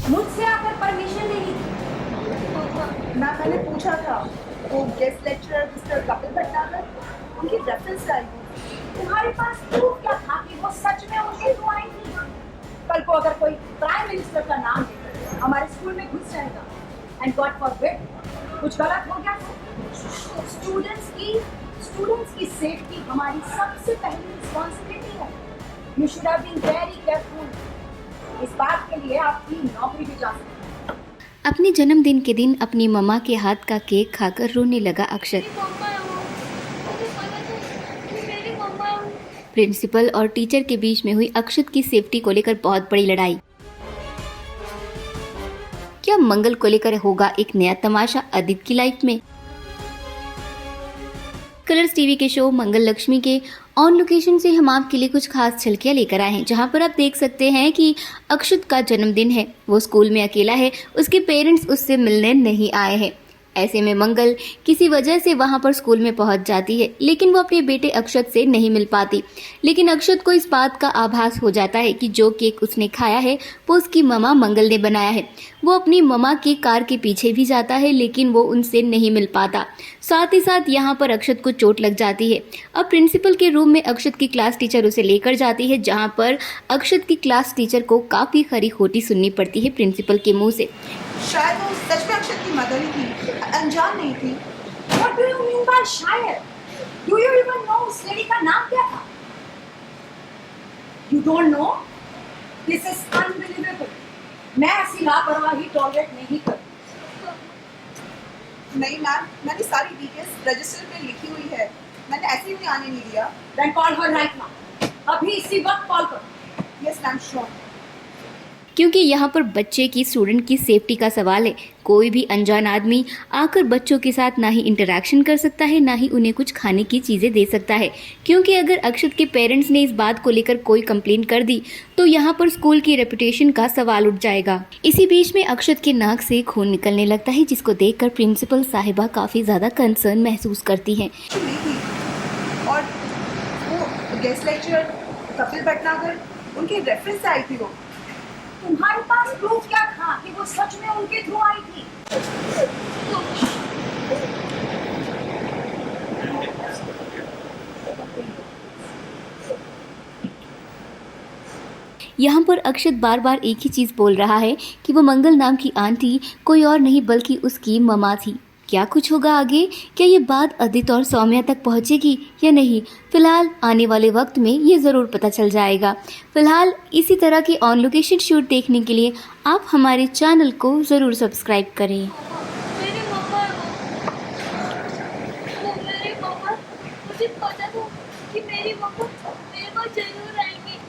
मुझसे आकर परमिशन लेनी थी। ना मैंने पूछा था, वो guest lecturer mister Kapil Bhatnagar, उनकी रेफरेंस आई थी। तुम्हारे पास प्रूफ क्या था कि वो सच में उनकी दुआएं थी? कल को अगर कोई प्राइम मिनिस्टर का नाम लेकर हमारे स्कूल में घुस जाएगा एंड गॉड फॉरबिड कुछ गलत हो गया तो स्टूडेंट्स की सेफ्टी हमारी सबसे पहली रिस्पॉन्सिबिलिटी है। You should have been very careful. इस बात के लिए आपकी नौकरी भी जा सकती है। अपने जन्मदिन के दिन अपनी मम्मा के हाथ का केक खाकर रोने लगा अक्षत। प्रिंसिपल और टीचर के बीच में हुई अक्षत की सेफ्टी को लेकर बहुत बड़ी लड़ाई। क्या मंगल को लेकर होगा एक नया तमाशा आदित्य की लाइफ में? कलर्स टीवी के शो मंगल लक्ष्मी के ऑन लोकेशन से हम आपके लिए कुछ खास झलकियां लेकर आए हैं, जहां पर आप देख सकते हैं कि अक्षत का जन्मदिन है। वो स्कूल में अकेला है, उसके पेरेंट्स उससे मिलने नहीं आए हैं। ऐसे में मंगल किसी वजह से वहां पर स्कूल में पहुंच जाती है, लेकिन वो अपने बेटे अक्षत से नहीं मिल पाती। लेकिन अक्षत को इस बात का आभास हो जाता है कि जो केक उसने खाया है वो उसकी ममा मंगल ने बनाया है। वो अपनी ममा की कार के पीछे भी जाता है, लेकिन वो उनसे नहीं मिल पाता। साथ ही साथ यहाँ पर अक्षत को चोट लग जाती है। अब प्रिंसिपल के रूम में अक्षत की क्लास टीचर उसे लेकर जाती है, जहाँ पर अक्षत की क्लास टीचर को काफी खरी खोटी सुननी पड़ती है प्रिंसिपल के मुंह से। शायद वो सच में अक्षत की मदर ही थी, अनजान नहीं थी। What do you mean by शायर? Do you even know उस लेडी का नाम क्या था? You don't know? This is unbelievable. मैं ऐसी लापरवाही टॉलरेट नहीं करती। नहीं मैम, मैंने सारी डिटेल्स रजिस्टर में लिखी हुई है, मैंने ऐसे ही आने नहीं दिया। Then call her right now. अभी इसी वक्त कॉल करो। Yes ma'am, sure. क्योंकि यहाँ पर बच्चे की स्टूडेंट की सेफ्टी का सवाल है। कोई भी अनजान आदमी आकर बच्चों के साथ ना ही इंटरेक्शन कर सकता है, ना ही उन्हें कुछ खाने की चीज़ें दे सकता है। क्योंकि अगर अक्षत के पेरेंट्स ने इस बात को लेकर कोई कंप्लेन कर दी तो यहाँ पर स्कूल की रेपुटेशन का सवाल उठ जाएगा। इसी बीच में अक्षत के नाक से खून निकलने लगता है, जिसको देखकर प्रिंसिपल साहिबा काफ़ी ज़्यादा कंसर्न महसूस करती हैं। और वो गेस्ट लेक्चरर कपिल भटनागर, उनकी रेफरेंस आई थी। वो तुम्हारे पास प्रूफ क्या था कि वो सच में उनके थ्रू आई थी? यहाँ पर अक्षत बार बार एक ही चीज़ बोल रहा है कि वो मंगल नाम की आंटी कोई और नहीं बल्कि उसकी ममा थी। क्या कुछ होगा आगे? क्या ये बात अदित और सौम्या तक पहुँचेगी या नहीं? फिलहाल आने वाले वक्त में ये ज़रूर पता चल जाएगा। फिलहाल इसी तरह के ऑन लोकेशन शूट देखने के लिए आप हमारे चैनल को ज़रूर सब्सक्राइब करें। मेरी मम्मा है वो मेरी मम्मा, मुझे पता था कि मेरी मम्मा मेरे पास जरूर आएंगी।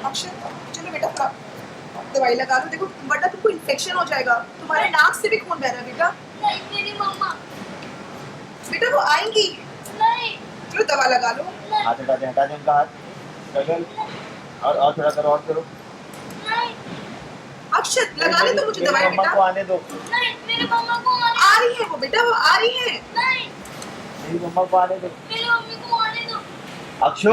अक्षत, चलो बेटा थोड़ा दवाई लगा लो, देखो वरना तुमको इन्फेक्शन हो जाएगा। तुम्हारे नाक से भी खून बह रहा है बेटा। नहीं मेरी मम्मा, बेटा वो आएंगी, नहीं चलो दवा लगा लो। हाथ हटा दे उनका हाथ। चल और थोड़ा करो, और करो। नहीं अक्षत लगा ले तो मुझे दवाई मम्मा बेटा। को आने दो। नहीं मेरी मम्मा को आ रही है वो बेटा, वो आ रही है। नहीं मेरी मम्मा को आने दो। मेरी मम्मी को आने दो। अक्षु